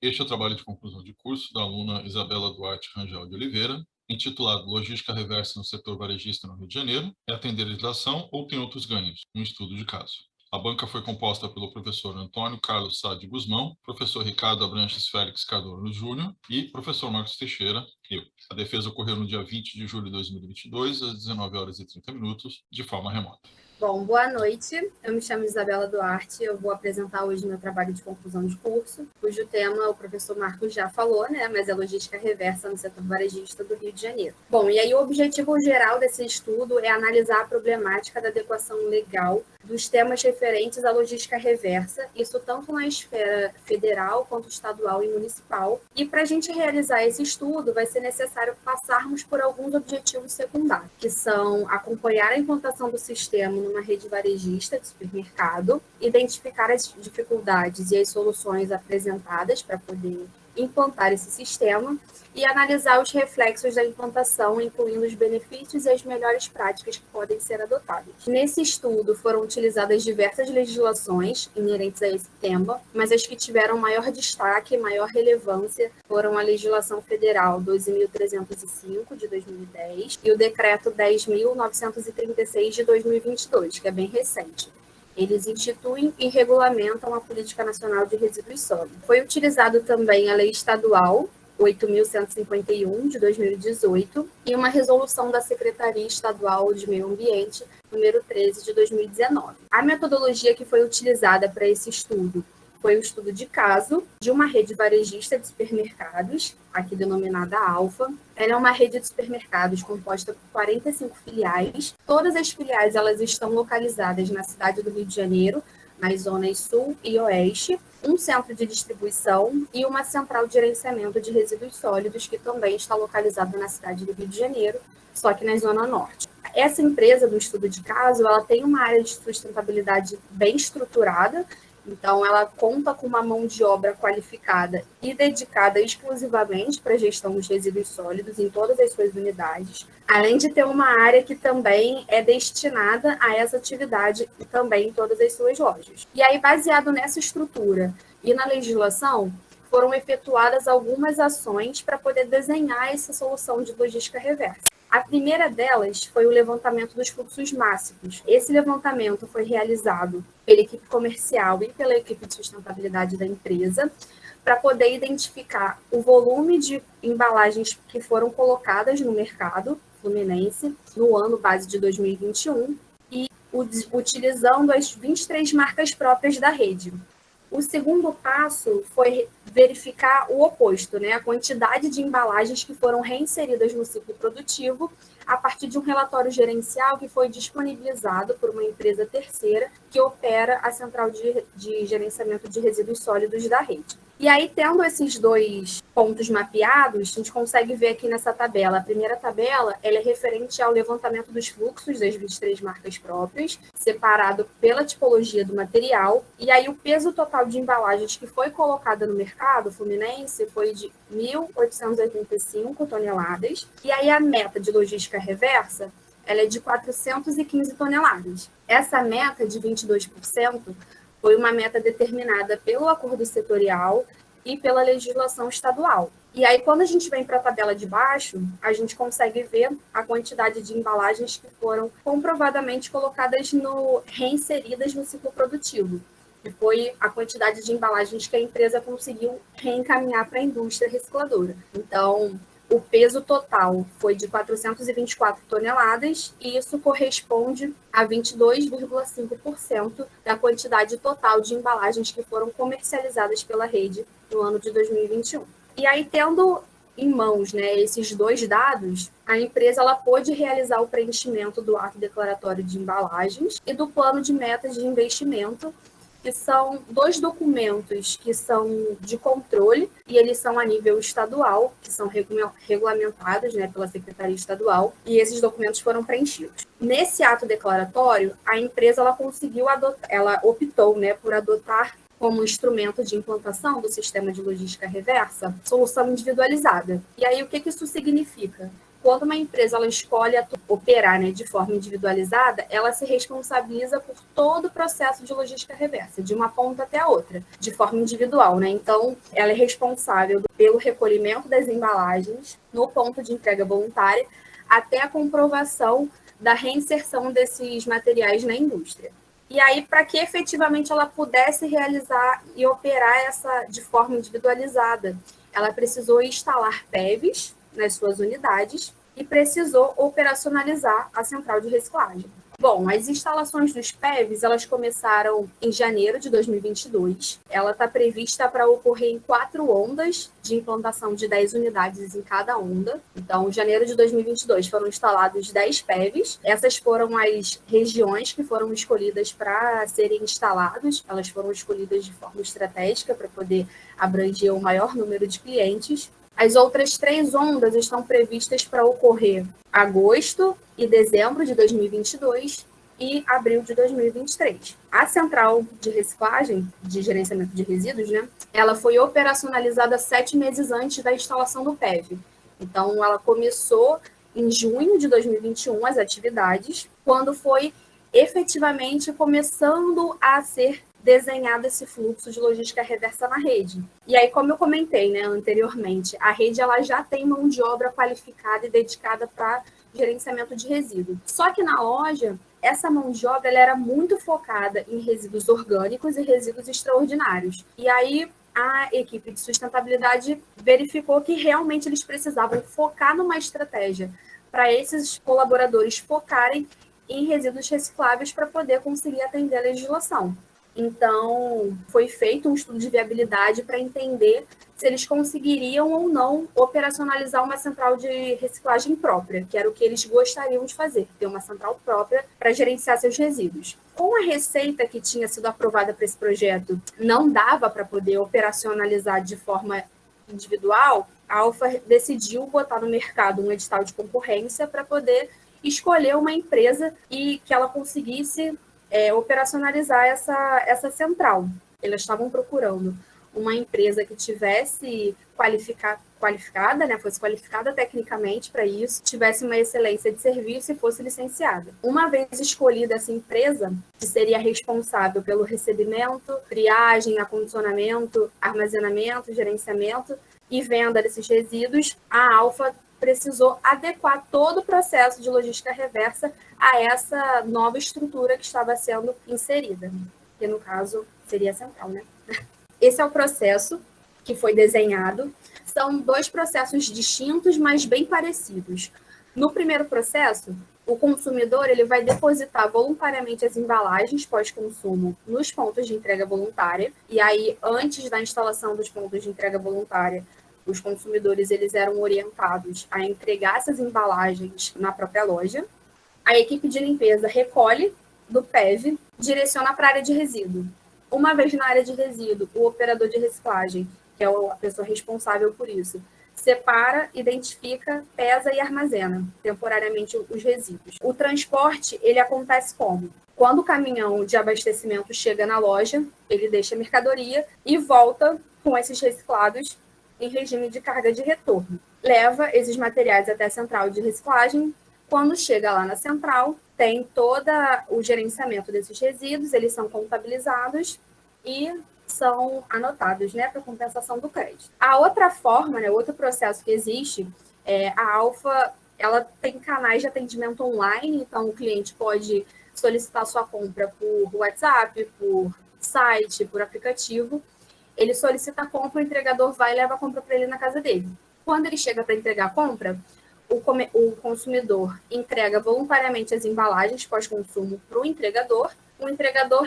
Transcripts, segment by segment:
Este é o trabalho de conclusão de curso da aluna Isabela Duarte Rangel de Oliveira, intitulado Logística Reversa no Setor Varejista no Rio de Janeiro, é atender a legislação ou tem outros ganhos? Um estudo de caso. A banca foi composta pelo professor Antônio Carlos Sá de Guzmão, professor Ricardo Abranches Félix Cardono Júnior e professor Marcos Teixeira, eu. A defesa ocorreu no dia 20 de julho de 2022, às 19 horas e 30 minutos, de forma remota. Bom, boa noite. Eu me chamo Isabela Duarte. Eu vou apresentar hoje meu trabalho de conclusão de curso, cujo tema o professor Marcos já falou, né? Mas é logística reversa no setor varejista do Rio de Janeiro. Bom, e aí o objetivo geral desse estudo é analisar a problemática da adequação legal dos temas referentes à logística reversa, isso tanto na esfera federal quanto estadual e municipal. E para a gente realizar esse estudo, vai ser necessário passarmos por alguns objetivos secundários, que são acompanhar a implantação do sistema numa rede varejista de supermercado, identificar as dificuldades e as soluções apresentadas para poder implantar esse sistema e analisar os reflexos da implantação, incluindo os benefícios e as melhores práticas que podem ser adotadas. Nesse estudo foram utilizadas diversas legislações inerentes a esse tema, mas as que tiveram maior destaque e maior relevância foram a Legislação Federal 12.305, de 2010, e o Decreto 10.936, de 2022, que é bem recente. Eles instituem e regulamentam a Política Nacional de Resíduos Sólidos. Foi utilizado também a Lei Estadual 8.151, de 2018, e uma resolução da Secretaria Estadual de Meio Ambiente, número 13, de 2019. A metodologia que foi utilizada para esse estudo foi o estudo de caso de uma rede varejista de supermercados, aqui denominada Alfa. Ela é uma rede de supermercados composta por 45 filiais. Todas as filiais elas estão localizadas na cidade do Rio de Janeiro, nas zonas sul e oeste, um centro de distribuição e uma central de gerenciamento de resíduos sólidos, que também está localizada na cidade do Rio de Janeiro, só que na zona norte. Essa empresa do estudo de caso, ela tem uma área de sustentabilidade bem estruturada. Então, ela conta com uma mão de obra qualificada e dedicada exclusivamente para a gestão dos resíduos sólidos em todas as suas unidades, além de ter uma área que também é destinada a essa atividade e também em todas as suas lojas. E aí, baseado nessa estrutura e na legislação, foram efetuadas algumas ações para poder desenhar essa solução de logística reversa. A primeira delas foi o levantamento dos fluxos máximos. Esse levantamento foi realizado pela equipe comercial e pela equipe de sustentabilidade da empresa, para poder identificar o volume de embalagens que foram colocadas no mercado fluminense no ano base de 2021 e utilizando as 23 marcas próprias da rede. O segundo passo foi verificar o oposto, né? A quantidade de embalagens que foram reinseridas no ciclo produtivo a partir de um relatório gerencial que foi disponibilizado por uma empresa terceira que opera a central de gerenciamento de resíduos sólidos da rede. E aí, tendo esses dois pontos mapeados, a gente consegue ver aqui nessa tabela. A primeira tabela ela é referente ao levantamento dos fluxos das 23 marcas próprias, separado pela tipologia do material. E aí, o peso total de embalagens que foi colocada no mercado fluminense foi de 1.885 toneladas. E aí, a meta de logística reversa ela é de 415 toneladas. Essa meta de 22% foi uma meta determinada pelo acordo setorial e pela legislação estadual. E aí, quando a gente vem para a tabela de baixo, a gente consegue ver a quantidade de embalagens que foram comprovadamente colocadas reinseridas no ciclo produtivo, que foi a quantidade de embalagens que a empresa conseguiu reencaminhar para a indústria recicladora. Então, o peso total foi de 424 toneladas e isso corresponde a 22,5% da quantidade total de embalagens que foram comercializadas pela rede no ano de 2021. E aí, tendo em mãos, né, esses dois dados, a empresa ela pôde realizar o preenchimento do ato declaratório de embalagens e do plano de metas de investimento, que são dois documentos que são de controle, e eles são a nível estadual, que são regulamentados, né, pela Secretaria Estadual, e esses documentos foram preenchidos. Nesse ato declaratório, a empresa ela optou, né, por adotar como instrumento de implantação do sistema de logística reversa, solução individualizada. E aí, o que isso significa? quando uma empresa ela escolhe operar, né, de forma individualizada, ela se responsabiliza por todo o processo de logística reversa, de uma ponta até a outra, de forma individual, né? Então, ela é responsável pelo recolhimento das embalagens no ponto de entrega voluntária até a comprovação da reinserção desses materiais na indústria. E aí, para que efetivamente ela pudesse realizar e operar essa de forma individualizada, ela precisou instalar PEVs nas suas unidades e precisou operacionalizar a central de reciclagem. Bom, as instalações dos PEVs, elas começaram em janeiro de 2022. Ela está prevista para ocorrer em 4 ondas de implantação de 10 unidades em cada onda. Então, em janeiro de 2022 foram instalados 10 PEVs. Essas foram as regiões que foram escolhidas para serem instalados. Elas foram escolhidas de forma estratégica para poder abranger o maior número de clientes. As outras 3 ondas estão previstas para ocorrer agosto e dezembro de 2022 e abril de 2023. A central de reciclagem, de gerenciamento de resíduos, né, ela foi operacionalizada 7 meses antes da instalação do PEV. Então, ela começou em junho de 2021 as atividades, quando foi efetivamente começando a ser desenhado esse fluxo de logística reversa na rede. E aí, como eu comentei, né, anteriormente, a rede ela já tem mão de obra qualificada e dedicada para gerenciamento de resíduos. Só que na loja, essa mão de obra ela era muito focada em resíduos orgânicos e resíduos extraordinários. E aí, a equipe de sustentabilidade verificou que realmente eles precisavam focar numa estratégia para esses colaboradores focarem em resíduos recicláveis para poder conseguir atender a legislação. Então, foi feito um estudo de viabilidade para entender se eles conseguiriam ou não operacionalizar uma central de reciclagem própria, que era o que eles gostariam de fazer, ter uma central própria para gerenciar seus resíduos. Com a receita que tinha sido aprovada para esse projeto, não dava para poder operacionalizar de forma individual, a Alfa decidiu botar no mercado um edital de concorrência para poder escolher uma empresa e que ela conseguisse operacionalizar essa central. Eles estavam procurando uma empresa que tivesse qualificada, né, fosse qualificada tecnicamente para isso, tivesse uma excelência de serviço e fosse licenciada. Uma vez escolhida essa empresa, que seria responsável pelo recebimento, triagem, acondicionamento, armazenamento, gerenciamento e venda desses resíduos, a Alfa precisou adequar todo o processo de logística reversa a essa nova estrutura que estava sendo inserida, que no caso seria a central, né? Esse é o processo que foi desenhado. São 2 processos distintos, mas bem parecidos. No primeiro processo, o consumidor ele vai depositar voluntariamente as embalagens pós-consumo nos pontos de entrega voluntária, e aí, antes da instalação dos pontos de entrega voluntária, os consumidores eles eram orientados a entregar essas embalagens na própria loja. A equipe de limpeza recolhe do PEV, direciona para a área de resíduo. Uma vez na área de resíduo, o operador de reciclagem, que é a pessoa responsável por isso, separa, identifica, pesa e armazena temporariamente os resíduos. O transporte ele acontece como? Quando o caminhão de abastecimento chega na loja, ele deixa a mercadoria e volta com esses reciclados em regime de carga de retorno. Leva esses materiais até a central de reciclagem. Quando chega lá na central, tem todo o gerenciamento desses resíduos, eles são contabilizados e são anotados, né, para compensação do crédito. A outra forma, né, outro processo que existe, a Alfa, ela tem canais de atendimento online, então o cliente pode solicitar sua compra por WhatsApp, por site, por aplicativo. Ele solicita a compra, o entregador vai e leva a compra para ele na casa dele. Quando ele chega para entregar a compra, o consumidor entrega voluntariamente as embalagens pós-consumo para o entregador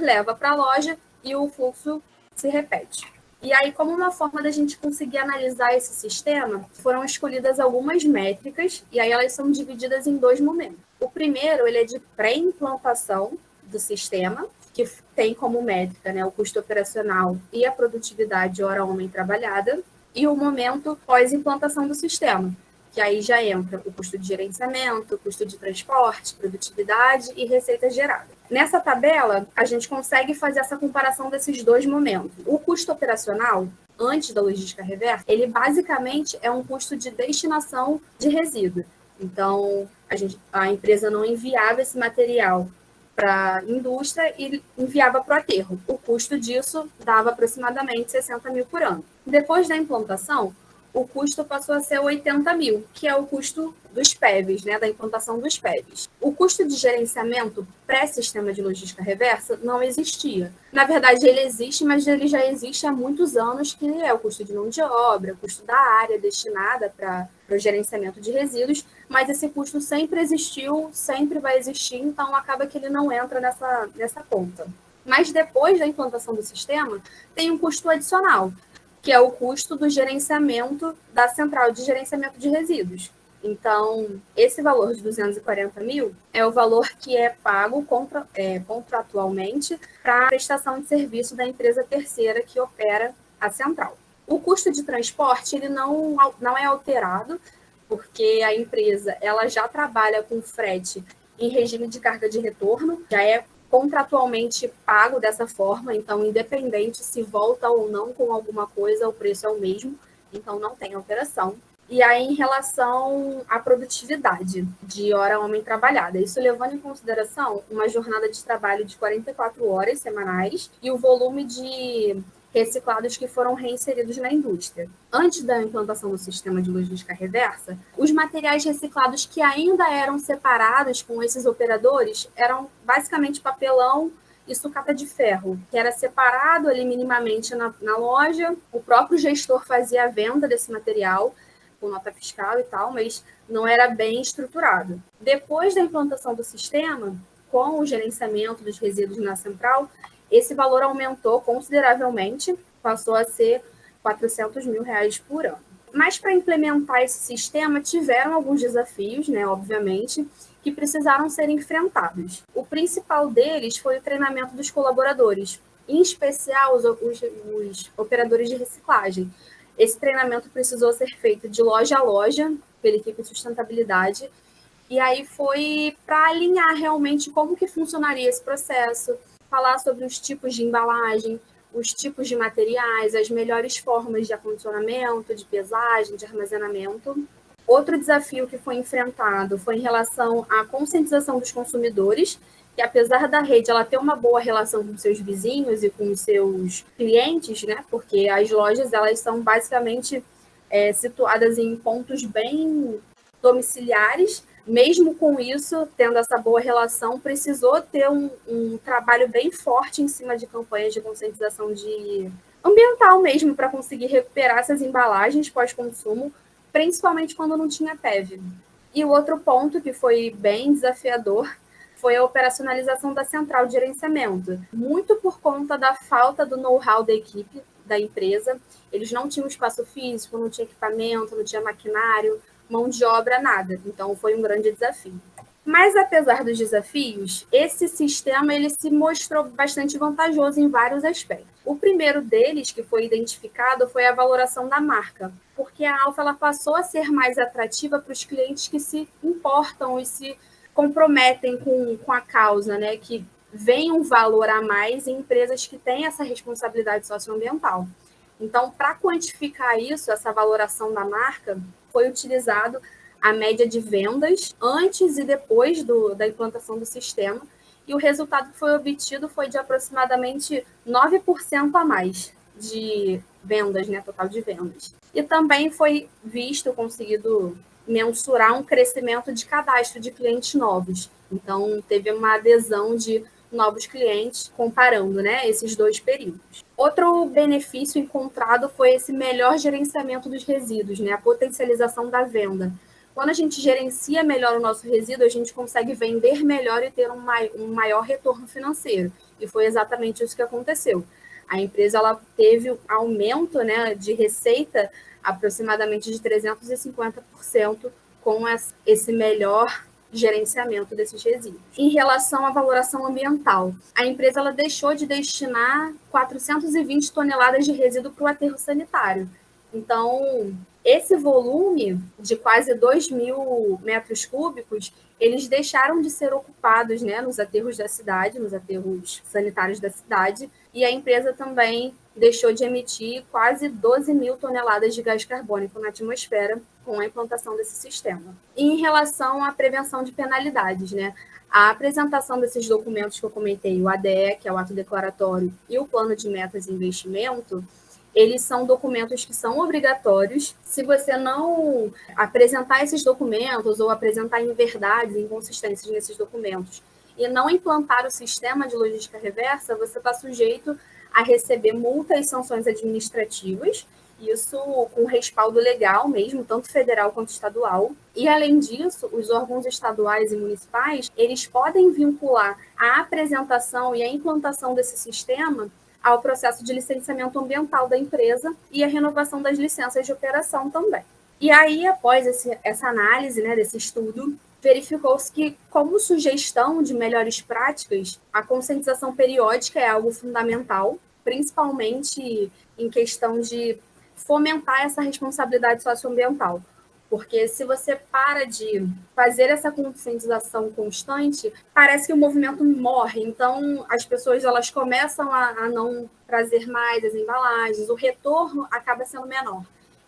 leva para a loja e o fluxo se repete. E aí, como uma forma da gente conseguir analisar esse sistema, foram escolhidas algumas métricas, e aí elas são divididas em 2 momentos. O primeiro, ele é de pré-implantação do sistema, que tem como métrica, né, o custo operacional e a produtividade hora-homem trabalhada, e o momento pós-implantação do sistema, que aí já entra o custo de gerenciamento, o custo de transporte, produtividade e receita gerada. Nessa tabela, a gente consegue fazer essa comparação desses 2 momentos. O custo operacional, antes da logística reversa, ele basicamente é um custo de destinação de resíduo. Então, a empresa não enviava esse material para a indústria e enviava para o aterro. O custo disso dava aproximadamente 60 mil por ano. Depois da implantação, o custo passou a ser 80 mil, que é o custo dos PEVs, né, da implantação dos PEVs. O custo de gerenciamento pré-sistema de logística reversa não existia. Na verdade, ele existe, mas ele já existe há muitos anos, que é o custo de mão de obra, o custo da área destinada para o gerenciamento de resíduos, mas esse custo sempre existiu, sempre vai existir, então acaba que ele não entra nessa conta. Mas depois da implantação do sistema, tem um custo adicional, que é o custo do gerenciamento da central de gerenciamento de resíduos. Então, esse valor de 240 mil é o valor que é pago contratualmente para a prestação de serviço da empresa terceira que opera a central. O custo de transporte ele não é alterado, porque a empresa ela já trabalha com frete em regime de carga de retorno, já é contratualmente pago dessa forma, então, independente se volta ou não com alguma coisa, o preço é o mesmo, então não tem alteração. E aí, em relação à produtividade de hora homem trabalhada, isso levando em consideração uma jornada de trabalho de 44 horas semanais e o volume de reciclados que foram reinseridos na indústria. Antes da implantação do sistema de logística reversa, os materiais reciclados que ainda eram separados com esses operadores eram basicamente papelão e sucata de ferro, que era separado ali minimamente na loja, o próprio gestor fazia a venda desse material, com nota fiscal e tal, mas não era bem estruturado. Depois da implantação do sistema, com o gerenciamento dos resíduos na central, esse valor aumentou consideravelmente, passou a ser 400 mil reais por ano. Mas para implementar esse sistema, tiveram alguns desafios, né, obviamente, que precisaram ser enfrentados. O principal deles foi o treinamento dos colaboradores, em especial os operadores de reciclagem. Esse treinamento precisou ser feito de loja a loja, pela equipe de sustentabilidade, e aí foi para alinhar realmente como que funcionaria esse processo, falar sobre os tipos de embalagem, os tipos de materiais, as melhores formas de acondicionamento, de pesagem, de armazenamento. Outro desafio que foi enfrentado foi em relação à conscientização dos consumidores, que apesar da rede ela ter uma boa relação com seus vizinhos e com os seus clientes, né? Porque as lojas elas são basicamente situadas em pontos bem domiciliares. Mesmo com isso, tendo essa boa relação, precisou ter um trabalho bem forte em cima de campanhas de conscientização ambiental mesmo, para conseguir recuperar essas embalagens pós-consumo, principalmente quando não tinha PEV. E o outro ponto que foi bem desafiador foi a operacionalização da central de gerenciamento, muito por conta da falta do know-how da equipe, da empresa. Eles não tinham espaço físico, não tinha equipamento, não tinha maquinário, mão de obra, nada. Então, foi um grande desafio. Mas, apesar dos desafios, esse sistema ele se mostrou bastante vantajoso em vários aspectos. O primeiro deles, que foi identificado, foi a valoração da marca, porque a Alfa ela passou a ser mais atrativa para os clientes que se importam e se comprometem com a causa, né? Que vem um valor a mais em empresas que têm essa responsabilidade socioambiental. Então, para quantificar isso, essa valoração da marca, foi utilizado a média de vendas antes e depois da implantação do sistema, e o resultado que foi obtido foi de aproximadamente 9% a mais de vendas, né, total de vendas. E também foi conseguido mensurar um crescimento de cadastro de clientes novos. Então, teve uma adesão de novos clientes, comparando, né, esses dois períodos. Outro benefício encontrado foi esse melhor gerenciamento dos resíduos, né, a potencialização da venda. Quando a gente gerencia melhor o nosso resíduo, a gente consegue vender melhor e ter um maior retorno financeiro. E foi exatamente isso que aconteceu. A empresa ela teve um aumento, né, de receita aproximadamente de 350% com esse melhor gerenciamento desses resíduos. Em relação à valoração ambiental, a empresa ela deixou de destinar 420 toneladas de resíduo para o aterro sanitário. Então, esse volume de quase 2.000 metros cúbicos, eles deixaram de ser ocupados, né, nos aterros da cidade, nos aterros sanitários da cidade, e a empresa também deixou de emitir quase 12 mil toneladas de gás carbônico na atmosfera com a implantação desse sistema. E em relação à prevenção de penalidades, né? A apresentação desses documentos que eu comentei, o ADE, que é o ato declaratório, e o plano de metas e investimento, eles são documentos que são obrigatórios. Se você não apresentar esses documentos ou apresentar inverdades, inconsistências nesses documentos e não implantar o sistema de logística reversa, você está sujeito a receber multas e sanções administrativas, isso com respaldo legal mesmo, tanto federal quanto estadual. E, além disso, os órgãos estaduais e municipais, eles podem vincular a apresentação e a implantação desse sistema ao processo de licenciamento ambiental da empresa e a renovação das licenças de operação também. E aí, após essa análise, né, desse estudo, verificou-se que, como sugestão de melhores práticas, a conscientização periódica é algo fundamental, principalmente em questão de fomentar essa responsabilidade socioambiental. Porque se você para de fazer essa conscientização constante, parece que o movimento morre. Então, as pessoas elas começam a não trazer mais as embalagens, o retorno acaba sendo menor.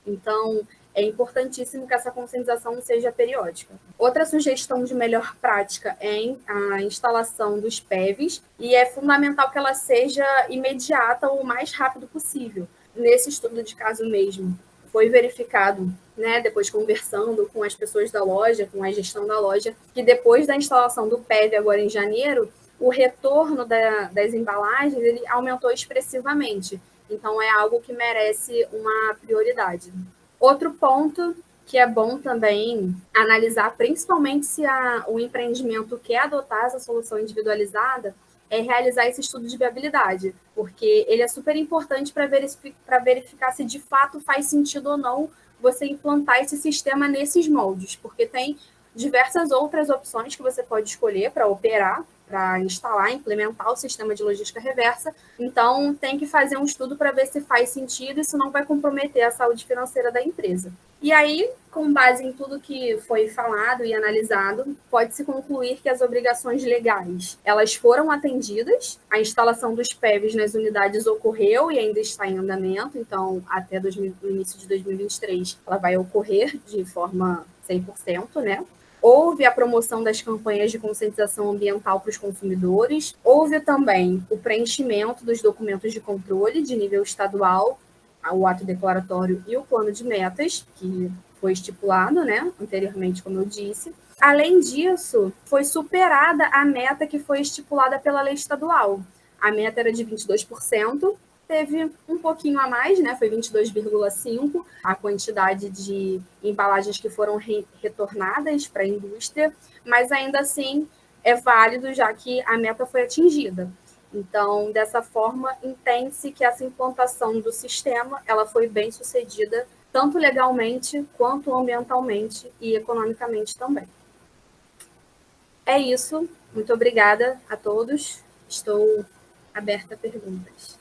Então, é importantíssimo que essa conscientização seja periódica. Outra sugestão de melhor prática é a instalação dos PEVs, e é fundamental que ela seja imediata ou o mais rápido possível. Nesse estudo de caso mesmo, foi verificado, né, depois conversando com as pessoas da loja, com a gestão da loja, que depois da instalação do PEV agora em janeiro, o retorno das embalagens ele aumentou expressivamente. Então, é algo que merece uma prioridade. Outro ponto que é bom também analisar, principalmente se o empreendimento quer adotar essa solução individualizada, é realizar esse estudo de viabilidade, porque ele é super importante para verificar se de fato faz sentido ou não você implantar esse sistema nesses moldes, porque tem diversas outras opções que você pode escolher para operar, para instalar, implementar o sistema de logística reversa. Então, tem que fazer um estudo para ver se faz sentido e se não vai comprometer a saúde financeira da empresa. E aí, com base em tudo que foi falado e analisado, pode-se concluir que as obrigações legais, elas foram atendidas, a instalação dos PEVs nas unidades ocorreu e ainda está em andamento, então, até o início de 2023, ela vai ocorrer de forma 100%, né? Houve a promoção das campanhas de conscientização ambiental para os consumidores, houve também o preenchimento dos documentos de controle de nível estadual, o ato declaratório e o plano de metas, que foi estipulado, né, anteriormente, como eu disse. Além disso, foi superada a meta que foi estipulada pela lei estadual. A meta era de 22%, teve um pouquinho a mais, né? Foi 22,5% a quantidade de embalagens que foram retornadas para a indústria, mas ainda assim é válido, já que a meta foi atingida. Então, dessa forma, entende-se que essa implantação do sistema ela foi bem sucedida, tanto legalmente quanto ambientalmente e economicamente também. É isso. Muito obrigada a todos. Estou aberta a perguntas.